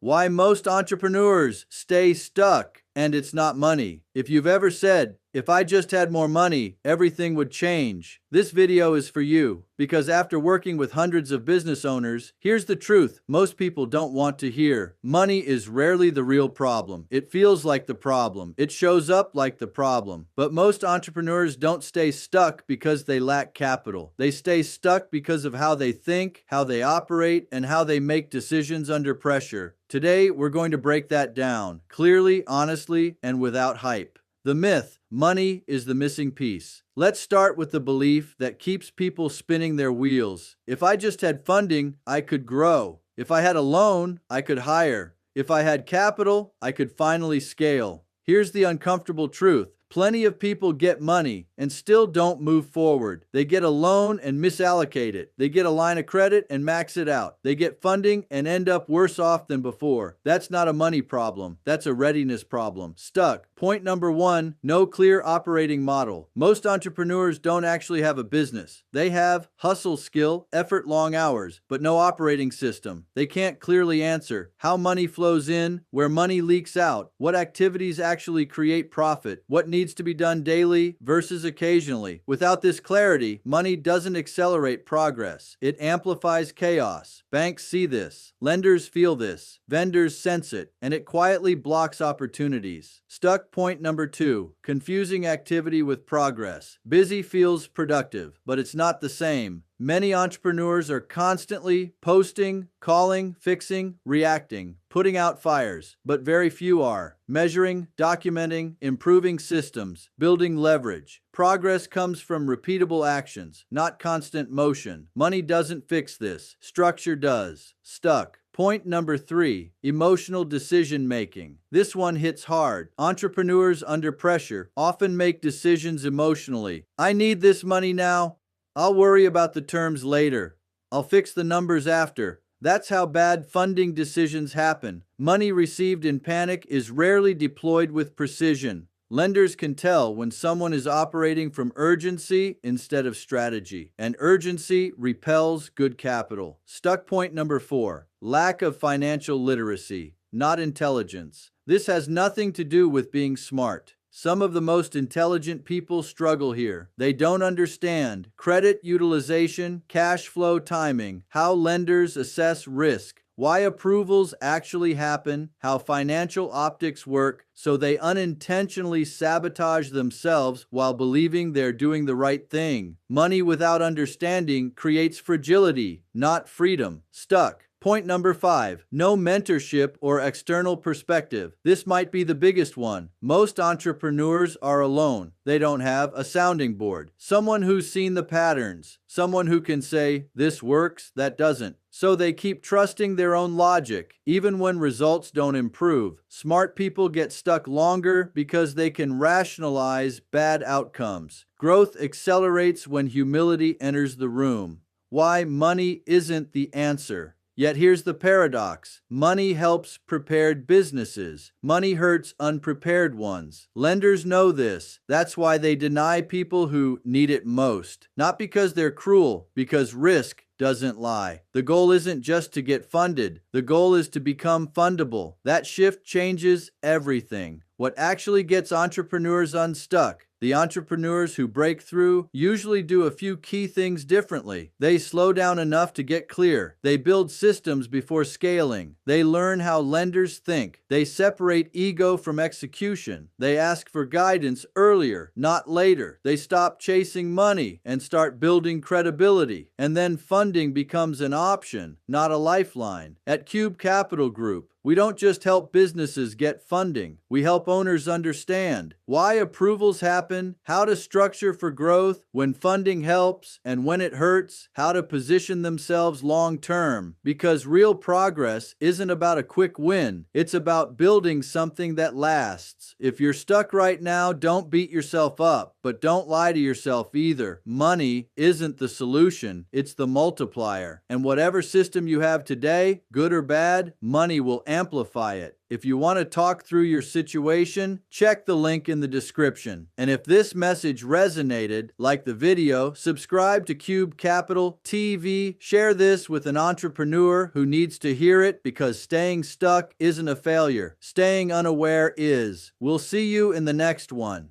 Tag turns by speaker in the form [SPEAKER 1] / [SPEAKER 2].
[SPEAKER 1] Why most entrepreneurs stay stuck, and it's not money. If you've ever said, if I just had more money, everything would change, this video is for you. Because after working with hundreds of business owners, here's the truth most people don't want to hear. Money is rarely the real problem. It feels like the problem. It shows up like the problem. But most entrepreneurs don't stay stuck because they lack capital. They stay stuck because of how they think, how they operate, and how they make decisions under pressure. Today, we're going to break that down, clearly, honestly, and without hype. The myth, money is the missing piece. Let's start with the belief that keeps people spinning their wheels. If I just had funding, I could grow. If I had a loan, I could hire. If I had capital, I could finally scale. Here's the uncomfortable truth. Plenty of people get money and still don't move forward. They get a loan and misallocate it. They get a line of credit and max it out. They get funding and end up worse off than before. That's not a money problem. That's a readiness problem. Stuck. Point number one, no clear operating model. Most entrepreneurs don't actually have a business. They have hustle skill, effort, long hours, but no operating system. They can't clearly answer how money flows in, where money leaks out, what activities actually create profit, what needs to be done daily versus occasionally. Without this clarity, money doesn't accelerate progress. It amplifies chaos. Banks see this. Lenders feel this. Vendors sense it. And it quietly blocks opportunities. Stuck. Point number two, confusing activity with progress. Busy feels productive, but it's not the same. Many entrepreneurs are constantly posting, calling, fixing, reacting, putting out fires, but very few are measuring, documenting, improving systems, building leverage. Progress comes from repeatable actions, not constant motion. Money doesn't fix this. Structure does. Stuck. Point number three, emotional decision making. This one hits hard. Entrepreneurs under pressure often make decisions emotionally. I need this money now. I'll worry about the terms later. I'll fix the numbers after. That's how bad funding decisions happen. Money received in panic is rarely deployed with precision. Lenders can tell when someone is operating from urgency instead of strategy, and urgency repels good capital. Stuck. Point number four, lack of financial literacy, not intelligence. This has nothing to do with being smart. Some of the most intelligent people struggle here. They don't understand credit utilization, cash flow timing, how lenders assess risk, why approvals actually happen, how financial optics work, so they unintentionally sabotage themselves while believing they're doing the right thing. Money without understanding creates fragility, not freedom. Stuck. Point number five, no mentorship or external perspective. This might be the biggest one. Most entrepreneurs are alone. They don't have a sounding board, someone who's seen the patterns, someone who can say, this works, that doesn't. So they keep trusting their own logic, even when results don't improve. Smart people get stuck longer because they can rationalize bad outcomes. Growth accelerates when humility enters the room. Why money isn't the answer. Yet here's the paradox. Money helps prepared businesses. Money hurts unprepared ones. Lenders know this. That's why they deny people who need it most. Not because they're cruel, because risk doesn't lie. The goal isn't just to get funded. The goal is to become fundable. That shift changes everything. What actually gets entrepreneurs unstuck? The entrepreneurs who break through usually do a few key things differently. They slow down enough to get clear. They build systems before scaling. They learn how lenders think. They separate ego from execution. They ask for guidance earlier, not later. They stop chasing money and start building credibility. And then funding becomes an option, not a lifeline. At Cube Capital Group, we don't just help businesses get funding. We help owners understand why approvals happen, how to structure for growth, when funding helps, and when it hurts, how to position themselves long term. Because real progress isn't about a quick win. It's about building something that lasts. If you're stuck right now, don't beat yourself up, but don't lie to yourself either. Money isn't the solution. It's the multiplier. And whatever system you have today, good or bad, money will amplify it. If you want to talk through your situation, check the link in the description. And if this message resonated, like the video, subscribe to Cube Capital TV, share this with an entrepreneur who needs to hear it, because staying stuck isn't a failure. Staying unaware is. We'll see you in the next one.